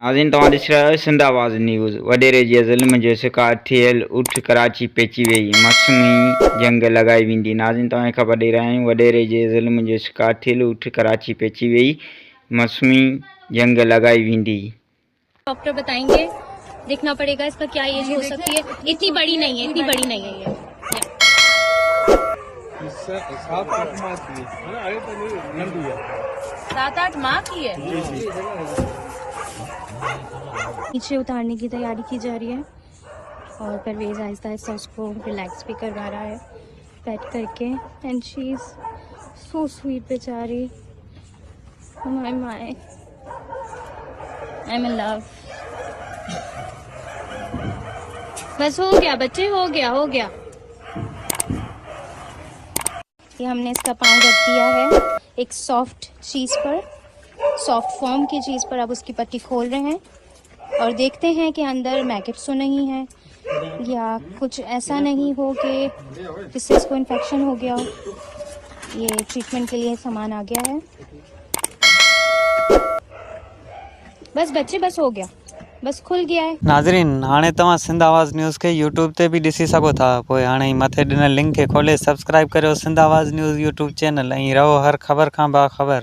नाज़रीन तव्हां ॾिसी रहिया आहियो सिंध आवाज़ न्यूज़। वॾेरे जे ज़ुल्म जो शिकार थियल ऊठ कराची पहुची वई, मौसमी जंग लगाई वेंदी। नाज़रीन तव्हांखे ख़बर ॾेई रहिया आहियूं, वॾेरे जे ज़ुल्म जो शिकार थियल ऊठ कराची पहुची वई, मौसमी जंग लगाई वेंदी। डॉक्टर बताएंगे, देखना पड़ेगा इसका क्या एज हो सकती है। इतनी बड़ी नहीं है, इतनी बड़ी नहीं है ये। 7-8 माह की है। नीचे उतारने की तैयारी की जा रही है और परवेज आहिस्ता आहिस्ता उसको रिलैक्स भी करवा रहा है बैठ करके। And she is so sweet बेचारी। My my, I am in love. बस हो गया बच्चे, हो गया। ये हमने इसका पाँव रख दिया है एक सॉफ्ट चीज़ पर, सॉफ्ट फॉर्म की चीज़ पर। अब उसकी पट्टी खोल रहे हैं और देखते हैं कि अंदर मैकेट्स तो नहीं है या कुछ ऐसा नहीं हो कि जिससे इसको इन्फेक्शन हो गया हो। ये ट्रीटमेंट के लिए सामान आ गया है। बस बच्चे, बस हो गया, बस खुल गया है। नाज़रीन हाणे तव्हां सिंध आवाज़ न्यूज़ के यूट्यूब ते भी ॾिसी सघो था। पोइ हाणे ई मथे ॾिनल लिंक खे खोले सब्सक्राइब करियो सिंध आवाज़ न्यूज़ यूट्यूब चैनल ऐं रहो हर ख़बर खां बाख़बर।